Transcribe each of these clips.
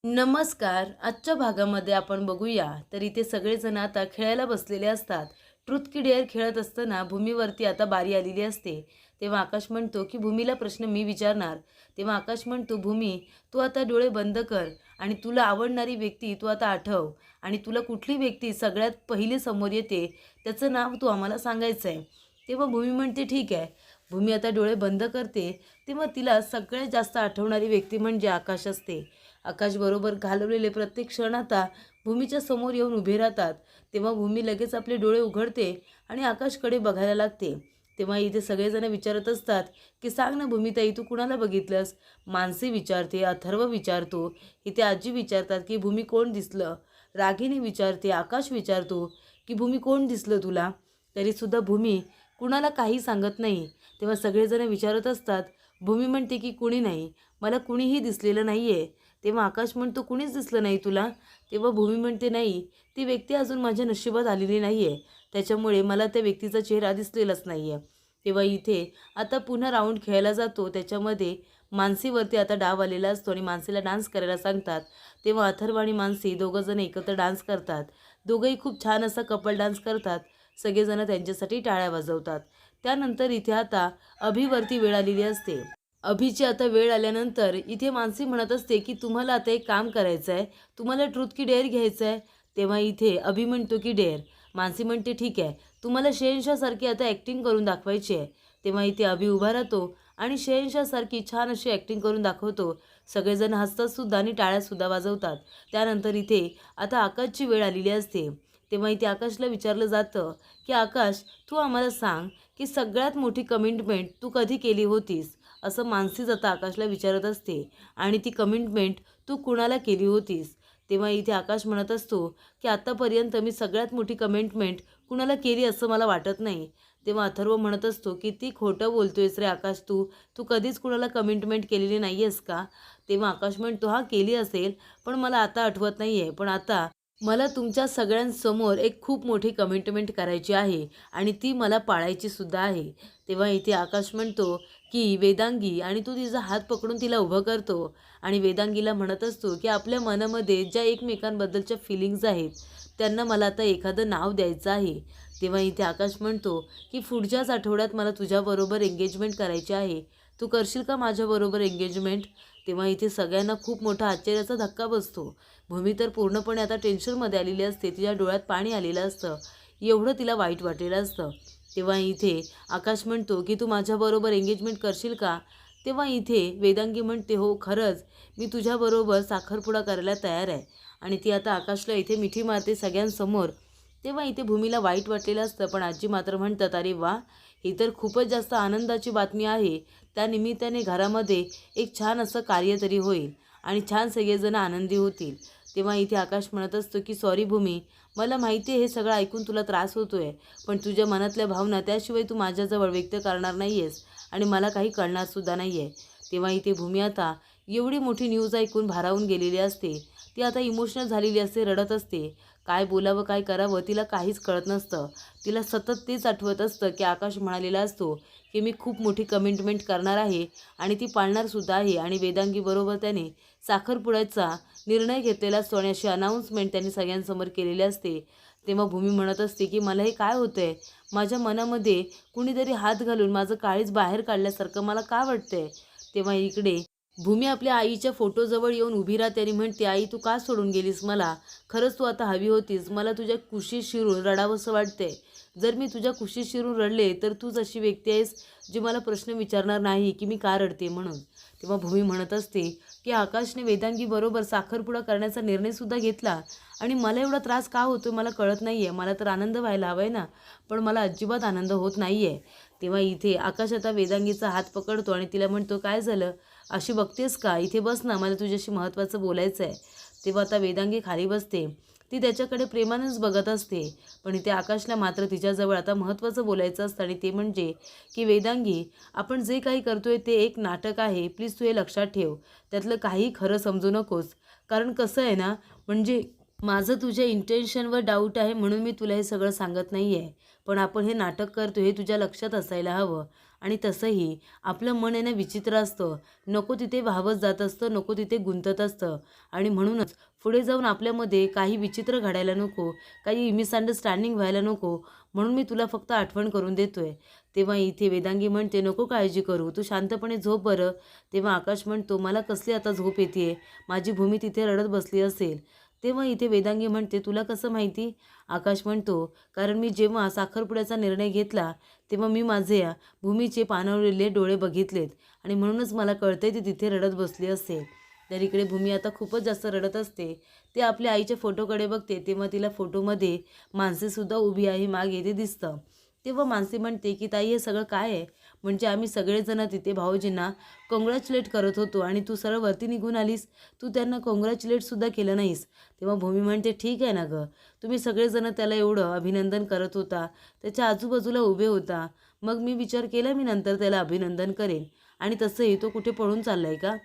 नमस्कार. आजच्या भागामध्ये आपण बघूया तर इथे सगळेजण आता खेळायला बसलेले असतात. ट्रुथ की डेअर खेळत असताना भूमीवरती आता बारी आलेली असते. तेव्हा आकाश म्हणतो की भूमीला प्रश्न मी विचारणार. तेव्हा आकाश म्हणतो, भूमी तू आता डोळे बंद कर आणि तुला आवडणारी व्यक्ती तू आता आठव आणि तुला कुठली व्यक्ती सगळ्यात पहिली समोर येते त्याचं नाव तू आम्हाला सांगायचं आहे. तेव्हा भूमी म्हणते ठीक आहे. भूमी आता डोळे बंद करते. तेव्हा तिला सगळ्यात जास्त आठवणारी व्यक्ती म्हणजे आकाश असते. आकाश बरोबर घालवलेले प्रत्येक क्षण आता भूमीच्या समोर येऊन उभे राहतात. तेव्हा भूमी लगेच आपले डोळे उघडते आणि आकाशकडे बघायला लागते. तेव्हा इथे सगळेजण विचारत असतात की सांग ना भूमीताई, तू कुणाला बघितलंस? मानसी विचारते, अथर्व विचारतो, इथे आजी विचारतात की भूमी कोण दिसलं? रागिनी विचारते, आकाश विचारतो की भूमी कोण दिसलं तुला? तरीसुद्धा भूमी कुणाला काही सांगत नाही. तेव्हा सगळेजण विचारत असतात. भूमी म्हणते की कुणी नाही, मला कुणीही दिसलेलं नाही आहे. तेव्हा आकाश म्हणतो, कुणीच दिसलं नाही तुला? तेव्हा भूमी म्हणते, नाही, ती व्यक्ती अजून माझ्या नशिबात आलेली नाही आहे, त्याच्यामुळे मला त्या व्यक्तीचा चेहरा दिसलेलाच नाही आहे. तेव्हा इथे आता पुन्हा राऊंड खेळायला जातो. त्याच्यामध्ये मानसीवरती आता डाव आलेला असतो आणि मानसीला डान्स करायला सांगतात. तेव्हा अथर्व आणि मानसी दोघंजण एकत्र डान्स करतात. दोघंही खूप छान असा कपल डान्स करतात. सगळेजण त्यांच्यासाठी टाळ्या वाजवतात. त्यानंतर इथे आता अभिवरती वेळ आलेली असते. अभिची आता वेळ आल्यानंतर इथे मानसी म्हणत असते की तुम्हाला आता एक काम करायचं आहे, तुम्हाला ट्रुथ की डेअर घ्यायचं आहे. तेव्हा इथे अभि म्हणतो की डेअर. मानसी म्हणते ठीक आहे, तुम्हाला शहेनशाहसारखी आता ॲक्टिंग करून दाखवायची आहे. तेव्हा इथे अभि उभा राहतो आणि शहेनशाहसारखी छान अशी ॲक्टिंग करून दाखवतो. सगळेजण हसतातसुद्धा आणि टाळ्यासुद्धा वाजवतात. त्यानंतर इथे आता आकाशची वेळ आलेली असते. तेव्हा इथे आकाशला विचारलं जातं की आकाश, तू आम्हाला सांग की सगळ्यात मोठी कमिटमेंट तू कधी केली होतीस? असं मानसी आता आकाशला विचारत असते. आणि ती कमिटमेंट तू कुणाला केली होतीस? तेव्हा इथे आकाश म्हणत असतो की आत्तापर्यंत मी सगळ्यात मोठी कमिटमेंट कुणाला केली असं मला वाटत नाही. तेव्हा अथर्व म्हणत असतो, किती खोटं बोलतोयस रे आकाश, तू तू कधीच कुणाला कमिटमेंट केलेली नाही आहेस का? तेव्हा आकाश म्हणतो, हां केली असेल, पण मला आता आठवत नाही आहे. पण आता मला तुमच्या सगळ्यांसमोर एक खूप मोठी कमिटमेंट करायची आहे आणि ती मला पाळायची सुद्धा आहे. तेव्हा इथे आकाश म्हणतो की वेदांगी, आणि तू तिचा हात पकडून तिला उभं करतो आणि वेदांगीला म्हणत असतो की आपल्या मनामध्ये ज्या एकमेकांबद्दलच्या फिलिंग्ज आहेत त्यांना मला आता एखादं नाव द्यायचं आहे. तेव्हा इथे आकाश म्हणतो की पुढच्याच आठवड्यात मला तुझ्याबरोबर एंगेजमेंट करायची आहे, तू करशील का माझ्याबरोबर एंगेजमेंट? तेव्हा इथे सगळ्यांना खूप मोठा आश्चर्याचा धक्का बसतो. भूमी तर पूर्णपणे आता टेन्शनमध्ये आलेली असते. तिच्या डोळ्यात पाणी आलेलं असतं. एवढं तिला वाईट वाटलेलं असतं. तेव्हा इथे आकाश म्हणतो की तू माझ्याबरोबर एंगेजमेंट करशील का? तेव्हा इथे वेदांगी म्हणते, हो खरंच मी तुझ्याबरोबर साखरपुडा करायला तयार आहे. आणि ती आता आकाशला इथे मिठी मारते सगळ्यांसमोर. तेव्हा इथे भूमीला वाईट वाटलेलं असतं, पण आजी मात्र म्हणतात, अरे वा, ही तर खूपच जास्त आनंदाची बातमी आहे. त्यानिमित्ताने घरामध्ये एक छान असं कार्य तरी होईल आणि छान सगळेजण आनंदी होतील. तेव्हा इथे आकाश म्हणत असतो की सॉरी भूमी, मला माहिती आहे हे सगळं ऐकून तुला त्रास होतो आहे, पण तुझ्या मनातल्या भावना त्याशिवाय तू माझ्याजवळ व्यक्त करणार नाही आहेस आणि मला काही कळणारसुद्धा नाही आहे. तेव्हा इथे भूमी आता एवढी मोठी न्यूज ऐकून भारावून गेलेली असते. ती आता इमोशनल झालेली असते, रडत असते. काय बोलावं काय करावं तिला काहीच कळत नसतं. तिला सतत तेच आठवत असतं की आकाश म्हणालेला असतो की मी खूप मोठी कमिटमेंट करणार आहे आणि ती पाळणारसुद्धा आहे आणि वेदांगीबरोबर त्याने साखरपुड्याचा निर्णय घेतलेला असतो आणि अशी अनाऊन्समेंट त्यांनी सगळ्यांसमोर केलेली असते. तेव्हा भूमी म्हणत असते की मला हे काय होतंय? माझ्या मनामध्ये कुणीतरी हात घालून माझं काळीज बाहेर काढल्यासारखं मला का वाटतंय? तेव्हा इकडे भूमी आपल्या आईच्या फोटोजवळ येऊन उभी राहते आणि म्हणते, आई तू का सोडून गेलीस मला? खरंच तू आता हवी होतीस. मला तुझ्या कुशीत शिरून रडावंसं वाटतंय. जर मी तुझ्या कुशीत शिरून रडले तर तूच अशी व्यक्ती आहेस जी मला प्रश्न विचारणार नाही की मी का रडते म्हणून. तेव्हा भूमी म्हणत असते की आकाशने वेदांगीबरोबर साखरपुडा करण्याचा निर्णयसुद्धा घेतला आणि मला एवढा त्रास का होतो मला कळत नाही आहे. मला तर आनंद व्हायला हवा आहे ना, पण मला अजिबात आनंद होत नाही आहे. तेव्हा इथे आकाश आता वेदांगीचा हात पकडतो आणि तिला म्हणतो, काय झालं? अशी बघतेस का? इथे बस ना, मला तुझ्याशी महत्त्वाचं बोलायचं आहे. तेव्हा आता वेदांगी खाली बसते. ती त्याच्याकडे प्रेमानंच बघत असते. पण इथे आकाशला मात्र तिच्याजवळ आता महत्त्वाचं बोलायचं असतं आणि ते म्हणजे की वेदांगी, आपण जे काही करतोय ते एक नाटक आहे. प्लीज तू हे लक्षात ठेव. त्यातलं काही खरं समजू नकोस. कारण कसं आहे ना, म्हणजे माझं तुझ्या इंटेन्शनवर डाऊट आहे म्हणून मी तुला हे सगळं सांगत नाही आहे. पण आपण हे नाटक करतो हे तुझ्या लक्षात असायला हवं. आणि तसंही आपलं मन आहे ना विचित्र असतं, नको तिथे वाहवत जात असतं, नको तिथे गुंतत असतं. आणि म्हणूनच पुढे जाऊन आपल्यामध्ये काही विचित्र घडायला नको, काही मिसअंडरस्टँडिंग व्हायला नको, म्हणून मी तुला फक्त आठवण करून देतोय. तेव्हा इथे वेदांगी म्हणते, नको काळजी करू, तू शांतपणे झोप बरं. तेव्हा आकाश म्हणतो, मला कसली आता झोप येते, माझी भूमी तिथे रडत बसली असेल. तेव्हा इथे वेदांगी म्हणते, तुला कसं माहिती? आकाश म्हणतो, कारण मी जेव्हा साखरपुड्याचा निर्णय घेतला तेव्हा मी माझे भूमीचे पाणावलेले डोळे बघितलेत आणि म्हणूनच मला कळते ती तिथे रडत बसली असेल. तर इकडे भूमी आता खूपच जास्त रडत असते. ते आपल्या आईच्या फोटोकडे बघते तेव्हा तिला फोटोमध्ये मानसीसुद्धा उभी आहे मागे ते दिसतं. तेव्हा मानसी म्हणते की ताई हे सगळं काय आहे? म्हणजे आम्ही सगळेजण तिथे भाऊजींना कॉंग्रॅच्युलेट करत होतो आणि तू सरळ वरती निघून आलीस, तू त्यांना कॉंग्रॅच्युलेटसुद्धा केलं नाहीस. तेव्हा भूमी म्हणते, ठीक आहे ना गं, तुम्ही सगळेजण त्याला एवढं अभिनंदन करत होता, त्याच्या आजूबाजूला उभे होता, मग मी विचार केला मी नंतर त्याला अभिनंदन करेन. आणि तसंही तो कुठे पळून चाललाय का?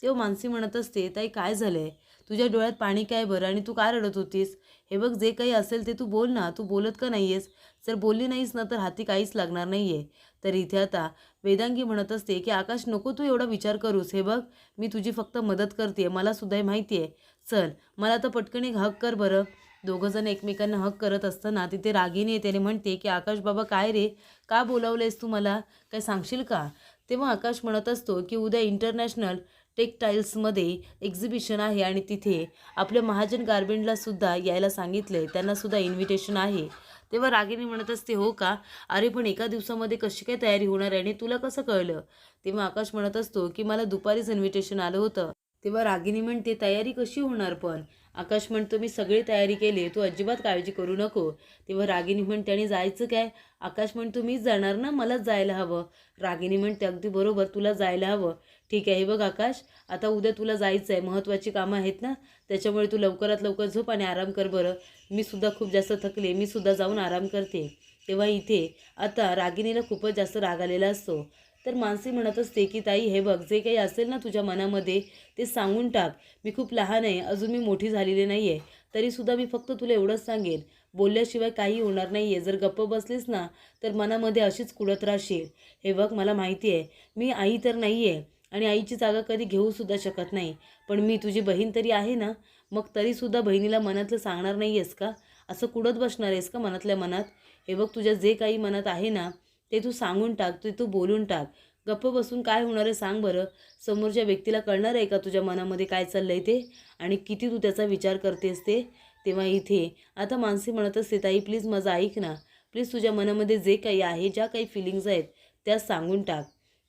तेव्हा मानसी म्हणत असते, ताई काय झालंय, तुझ्या डोळ्यात पाणी काय बरं आणि तू का रडत होतीस? हे बघ, जे काही असेल ते तू बोल ना, तू बोलत का नाही आहेस? जर बोलली नाहीस ना तर हाती काहीच लागणार नाही आहे. तर इथे आता वेदांगी म्हणत असते की आकाश नको तू एवढा विचार करूस, हे बघ मी तुझी फक्त मदत करते, मलासुद्धा हे माहिती आहे. चल मला आता पटकन एक हक कर बरं. दोघंजण एकमेकांना हक करत असताना तिथे रागिनी येते आणि म्हणते की आकाश बाबा काय रे, का बोलावलंयस तू मला, काय सांगशील का? तेव्हा आकाश म्हणत असतो की उद्या इंटरनॅशनल टेक्सटाईल्समध्ये एक्झिबिशन आहे आणि तिथे आपल्या महाजन गारमेंटला सुद्धा यायला सांगितले, त्यांनासुद्धा इन्व्हिटेशन आहे. तेव्हा रागिनी म्हणत असते, हो का? अरे पण एका दिवसामध्ये कशी काय तयारी होणार आहे आणि तुला कसं कळलं? तेव्हा आकाश म्हणत असतो की मला दुपारीच इन्व्हिटेशन आलं होतं. तेव्हा रागिनी म्हणते, तयारी कशी होणार पण? आकाश म्हणतो, मी सगळी तयारी केली, तू अजिबात काळजी करू नको. तेव्हा रागिनी म्हणते, आणि जायचं काय? आकाश म्हणतो, मीच जाणार ना, मलाच जायला हवं. रागिनी म्हणते, अगदी बरोबर, तुला जायला हवं. ठीक आहे, हे बघ आकाश, आता उद्या तुला जायचं आहे, महत्त्वाची कामं आहेत ना, त्याच्यामुळे तू लवकरात लवकर झोप आणि आराम कर बरं. मी सुद्धा खूप जास्त थकले, मी सुद्धा जाऊन आराम करते. तेव्हा इथे आता रागिनीला खूपच जास्त राग आलेला असतो. तर मानसी म्हणत असते की ताई हे बघ, जे काही असेल ना तुझ्या मनामध्ये ते सांगून टाक. मी खूप लहान आहे, अजून मी मोठी झालेली नाही आहे, तरीसुद्धा मी फक्त तुला एवढंच सांगेन, बोलल्याशिवाय काही होणार नाही आहे. जर गप्प बसलीस ना तर मनामध्ये अशीच कुडत राहशील. हे बघ, मला माहिती आहे मी आई तर नाही आहे आणि आईची जागा कधी घेऊसुद्धा शकत नाही, पण मी तुझी बहीण तरी आहे ना, मग तरीसुद्धा बहिणीला मनातलं सांगणार नाही आहेस का? असं कुडत बसणार आहेस का मनातल्या मनात? हे बघ, तुझ्या जे काही मनात आहे ना ते तू सांगून टाक, ते तू बोलून टाक. गप्प बसून काय होणार आहे सांग बरं? समोरच्या व्यक्तीला कळणार आहे का तुझ्या मनामध्ये काय चाललं आहे ते आणि किती तू त्याचा विचार करतेस ते? तेव्हा इथे आता मानसी म्हणत असते, ताई प्लीज माझं ऐक ना, प्लीज तुझ्या मनामध्ये जे काही आहे, ज्या काही फिलिंग्स आहेत त्या सांगून टाक.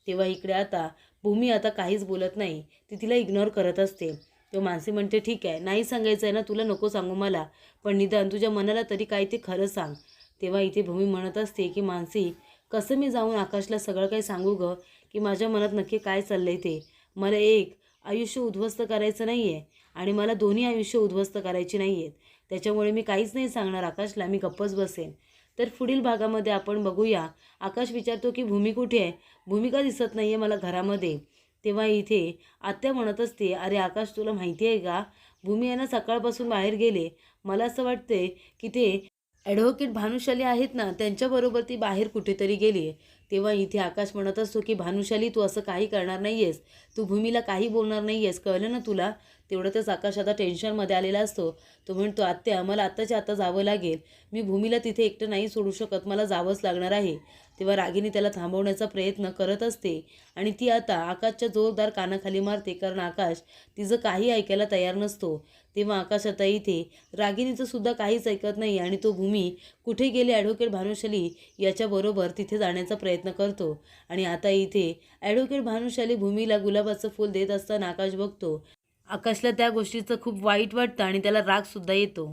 तेव्हा इकडे आता भूमी आता काहीच बोलत नाही, ती तिला इग्नोर करत असते. तेव्हा मानसी म्हणते, ठीक आहे, नाही सांगायचं आहे ना तुला, नको सांगू मला, पण निदान तुझ्या मनाला तरी काय ते खरं सांग. तेव्हा इथे भूमी म्हणत असते की मानसी, कसं मी जाऊन आकाशला सगळं काही सांगू गं, की माझ्या मनात नक्की काय चाललं आहे ते? मला एक आयुष्य उद्ध्वस्त करायचं नाही आहे आणि मला दोन्ही आयुष्य उद्ध्वस्त करायची नाही आहेत. त्याच्यामुळे मी काहीच नाही सांगणार आकाशला, मी गप्पच बसेन. तर पुढील भागामध्ये आपण बघूया, आकाश विचारतो की भूमी कुठे आहे? भूमिका दिसत नाही आहे मला घरामध्ये. तेव्हा इथे आत्या म्हणत असते, अरे आकाश तुला माहिती आहे का, भूमी यांना सकाळपासून बाहेर गेले, मला असं वाटते की ते ॲडव्होकेट भानुशाली आहेत ना, त्यांच्याबरोबर ती बाहेर कुठेतरी गेली आहे. तेव्हा इथे आकाश म्हणत असतो की भानुशाली तू असं काही करणार नाही आहेस, तू भूमीला काही बोलणार नाही आहेस, कळलं ना तुला? तेवढ्यातच आकाश आता टेन्शनमध्ये आलेला असतो. तो म्हणतो, आत्या मला आत्ताच्या आत्ता जावं लागेल, मी भूमीला तिथे एकटं नाही सोडू शकत, मला जावंच लागणार आहे. तेव्हा रागिनी त्याला थांबवण्याचा प्रयत्न करत असते आणि ती आता आकाशच्या जोरदार कानाखाली मारते, कारण आकाश तिचं काही ऐकायला तयार नसतो. तेव्हा आकाश आता इथे रागिनीचं सुद्धा काहीच ऐकत नाही आणि तो भूमी कुठे गेले ॲडव्होकेट भानुशाली याच्याबरोबर तिथे जाण्याचा प्रयत्न करतो. आणि आता इथे ॲडव्होकेट भानुशाली भूमीला गुलाबाचं फूल देत असताना आकाश बघतो. आकाशला त्या गोष्टीचं खूप वाईट वाटतं आणि त्याला रागसुद्धा येतो.